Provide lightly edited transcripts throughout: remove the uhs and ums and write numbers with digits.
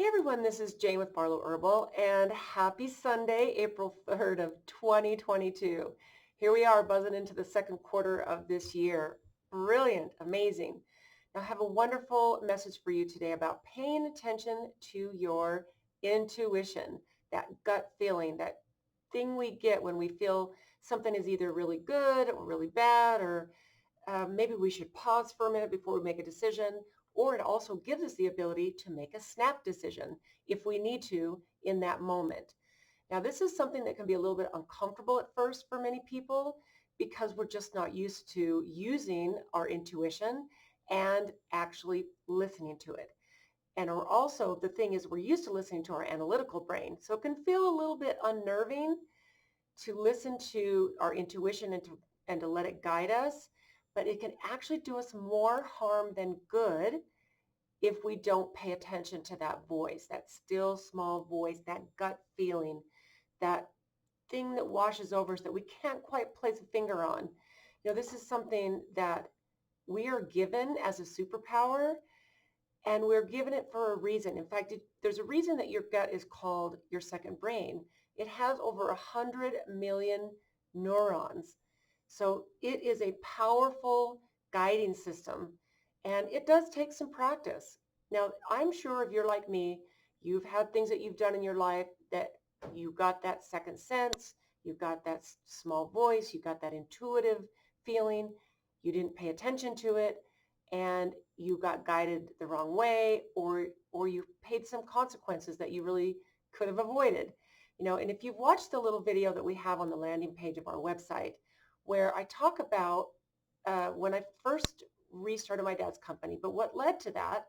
Hey everyone, this is Jane with Barlow Herbal, and happy Sunday, April 3rd of 2022. Here we are buzzing into the second quarter of this year. Brilliant, amazing. Now I have a wonderful message for you today about paying attention to your intuition, that gut feeling, that thing we get when we feel something is either really good or really bad, or maybe we should pause for a minute before we make a decision, or it also gives us the ability to make a snap decision if we need to in that moment. Now, this is something that can be a little bit uncomfortable at first for many people because we're just not used to using our intuition and actually listening to it. And we're also, the thing is, we're used to listening to our analytical brain. So it can feel a little bit unnerving to listen to our intuition and to let it guide us, but it can actually do us more harm than good if we don't pay attention to that voice, that still small voice, that gut feeling, that thing that washes over us that we can't quite place a finger on. This is something that we are given as a superpower, and we're given it for a reason. In fact, there's a reason that your gut is called your second brain. It has over 100 million neurons. So it is a powerful guiding system, and it does take some practice. Now, I'm sure if you're like me, you've had things that you've done in your life that you got that second sense, you got that small voice, you got that intuitive feeling, you didn't pay attention to it, and you got guided the wrong way, or you paid some consequences that you really could have avoided. And if you've watched the little video that we have on the landing page of our website, where I talk about when I first restarted my dad's company, but what led to that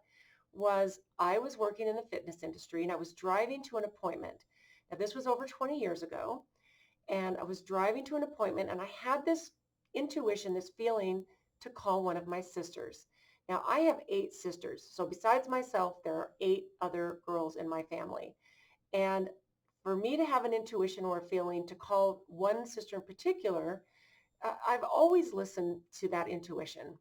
was I was working in the fitness industry and I was driving to an appointment. Now, this was over 20 years ago, and I was driving to an appointment and I had this intuition, this feeling to call one of my sisters. Now, I have 8 sisters. So besides myself, there are 8 other girls in my family. And for me to have an intuition or a feeling to call one sister in particular, I've always listened to that intuition.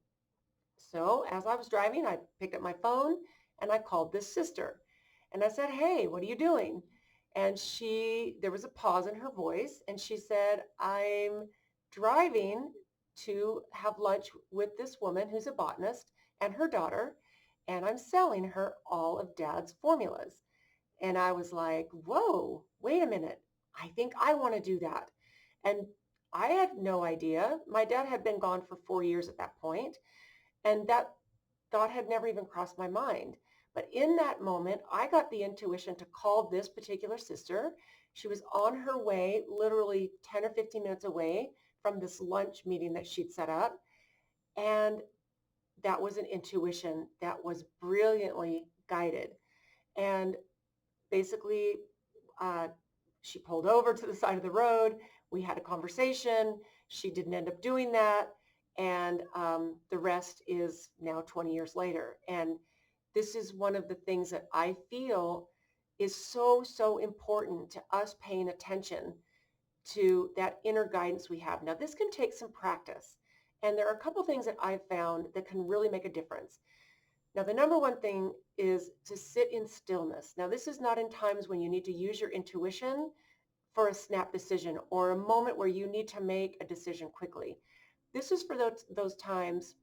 So as I was driving, I picked up my phone and I called this sister. And I said, "Hey, what are you doing?" And there was a pause in her voice, and she said, "I'm driving to have lunch with this woman who's a botanist and her daughter, and I'm selling her all of Dad's formulas." And I was like, "Whoa, wait a minute. I think I want to do that." And I had no idea. My dad had been gone for 4 years at that point, and that thought had never even crossed my mind. But in that moment, I got the intuition to call this particular sister. She was on her way, literally 10 or 15 minutes away from this lunch meeting that she'd set up. And that was an intuition that was brilliantly guided. And basically, uh, she pulled over to the side of the road. We had a conversation. She didn't end up doing that. And the rest is now 20 years later. And this is one of the things that I feel is so, so important to us paying attention to that inner guidance we have. Now, this can take some practice. And there are a couple things that I've found that can really make a difference. Now, the number one thing is to sit in stillness. Now, this is not in times when you need to use your intuition for a snap decision or a moment where you need to make a decision quickly. This is for those times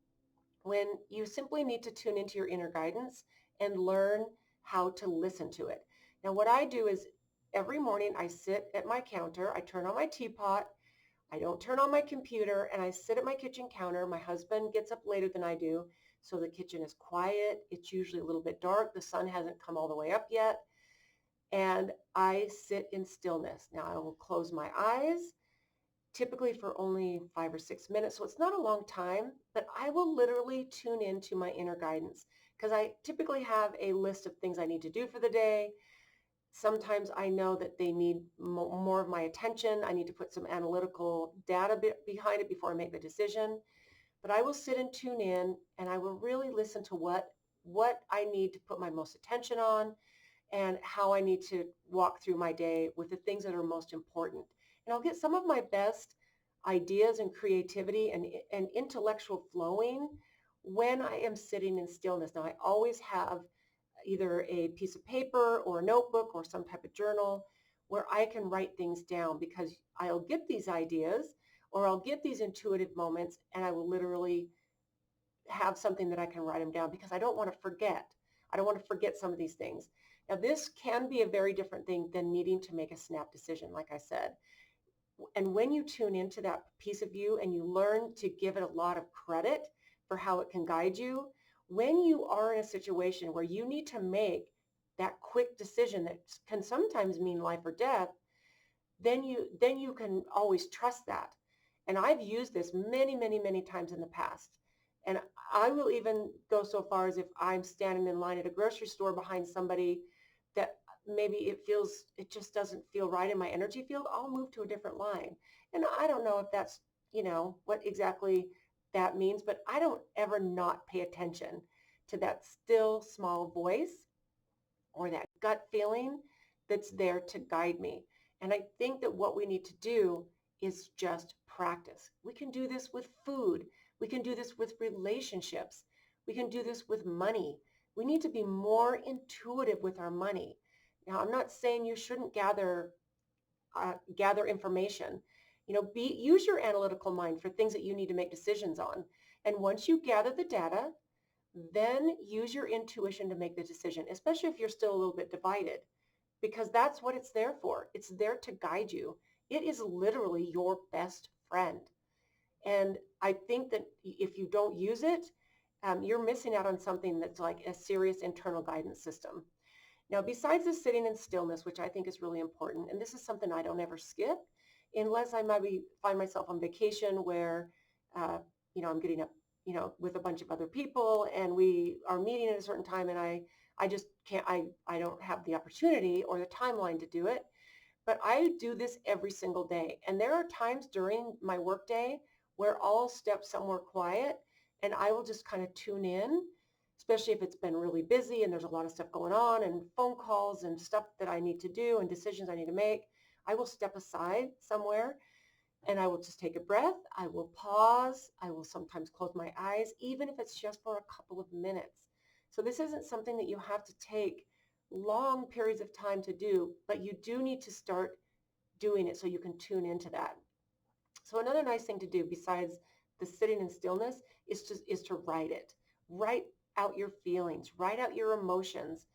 when you simply need to tune into your inner guidance and learn how to listen to it. Now, what I do is every morning I sit at my counter, I turn on my teapot, I don't turn on my computer, and I sit at my kitchen counter. My husband gets up later than I do, so the kitchen is quiet. It's usually a little bit dark. The sun hasn't come all the way up yet. And I sit in stillness. Now, I will close my eyes, typically for only 5 or 6 minutes. So it's not a long time, but I will literally tune into my inner guidance because I typically have a list of things I need to do for the day. Sometimes I know that they need more of my attention. I need to put some analytical data behind it before I make the decision. But I will sit and tune in, and I will really listen to what I need to put my most attention on and how I need to walk through my day with the things that are most important. And I'll get some of my best ideas and creativity and intellectual flowing when I am sitting in stillness. Now, I always have either a piece of paper or a notebook or some type of journal where I can write things down, because I'll get these ideas or I'll get these intuitive moments and I will literally have something that I can write them down, because I don't want to forget. I don't want to forget some of these things. Now, this can be a very different thing than needing to make a snap decision, like I said. And when you tune into that piece of you and you learn to give it a lot of credit for how it can guide you, when you are in a situation where you need to make that quick decision that can sometimes mean life or death, then you can always trust that. And I've used this many, many, many times in the past. And I will even go so far as if I'm standing in line at a grocery store behind somebody that maybe it just doesn't feel right in my energy field, I'll move to a different line. And I don't know if that's, what exactly that means, but I don't ever not pay attention to that still small voice or that gut feeling that's there to guide me. And I think that what we need to do is just practice. We can do this with food. We can do this with relationships. We can do this with money. We need to be more intuitive with our money. Now, I'm not saying you shouldn't gather information. Use your analytical mind for things that you need to make decisions on. And once you gather the data, then use your intuition to make the decision, especially if you're still a little bit divided, because that's what it's there for. It's there to guide you. It is literally your best friend. And I think that if you don't use it, you're missing out on something that's like a serious internal guidance system. Now, besides the sitting in stillness, which I think is really important, and this is something I don't ever skip, unless I maybe find myself on vacation where, I'm getting up, with a bunch of other people and we are meeting at a certain time and I just can't, I don't have the opportunity or the timeline to do it. But I do this every single day. And there are times during my workday where I'll step somewhere quiet and I will just kind of tune in, especially if it's been really busy and there's a lot of stuff going on and phone calls and stuff that I need to do and decisions I need to make. I will step aside somewhere and I will just take a breath. I will pause. I will sometimes close my eyes, even if it's just for a couple of minutes. So this isn't something that you have to take long periods of time to do, but you do need to start doing it so you can tune into that. So another nice thing to do besides the sitting in stillness is to write it. Write out your feelings, write out your emotions.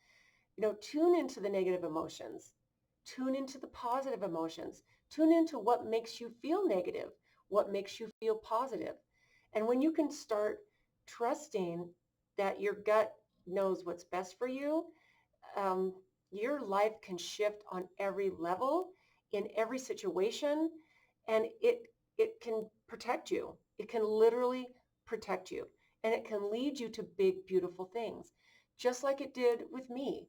Tune into the negative emotions. Tune into the positive emotions. Tune into what makes you feel negative, what makes you feel positive. And when you can start trusting that your gut knows what's best for you, your life can shift on every level, in every situation, and it can protect you. It can literally protect you, and it can lead you to big, beautiful things, just like it did with me.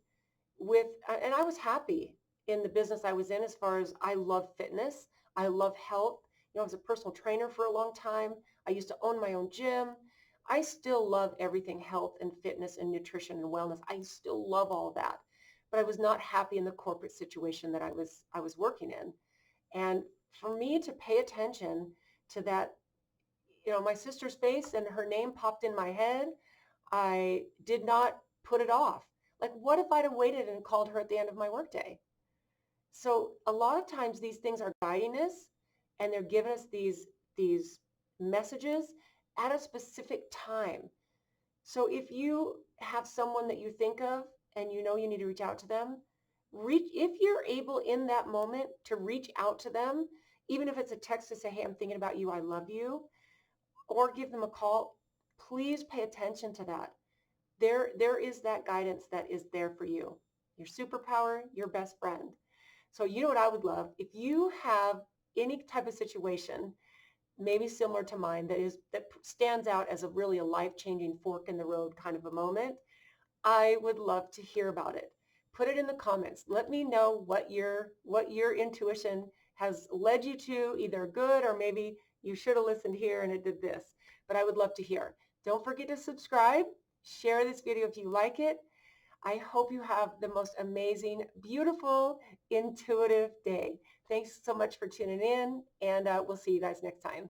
And I was happy in the business I was in, as far as I love fitness. I love health. I was a personal trainer for a long time. I used to own my own gym. I still love everything health and fitness and nutrition and wellness. I still love all that. But I was not happy in the corporate situation that I was working in. And for me to pay attention to that, my sister's face and her name popped in my head, I did not put it off. Like, what if I'd have waited and called her at the end of my workday? So a lot of times these things are guiding us, and they're giving us these messages at a specific time. So if you have someone that you think of and you need to reach out to them, if you're able in that moment to reach out to them, even if it's a text to say, hey, I'm thinking about you, I love you, or give them a call, please pay attention to that. There is that guidance that is there for you. Your superpower, your best friend. So you know what I would love? If you have any type of situation, maybe similar to mine, that stands out as a life-changing fork in the road kind of a moment, I would love to hear about it. Put it in the comments. Let me know what your intuition has led you to, either good or maybe you should have listened here and it did this. But I would love to hear. Don't forget to subscribe. Share this video if you like it. I hope you have the most amazing, beautiful, intuitive day. Thanks so much for tuning in, and we'll see you guys next time.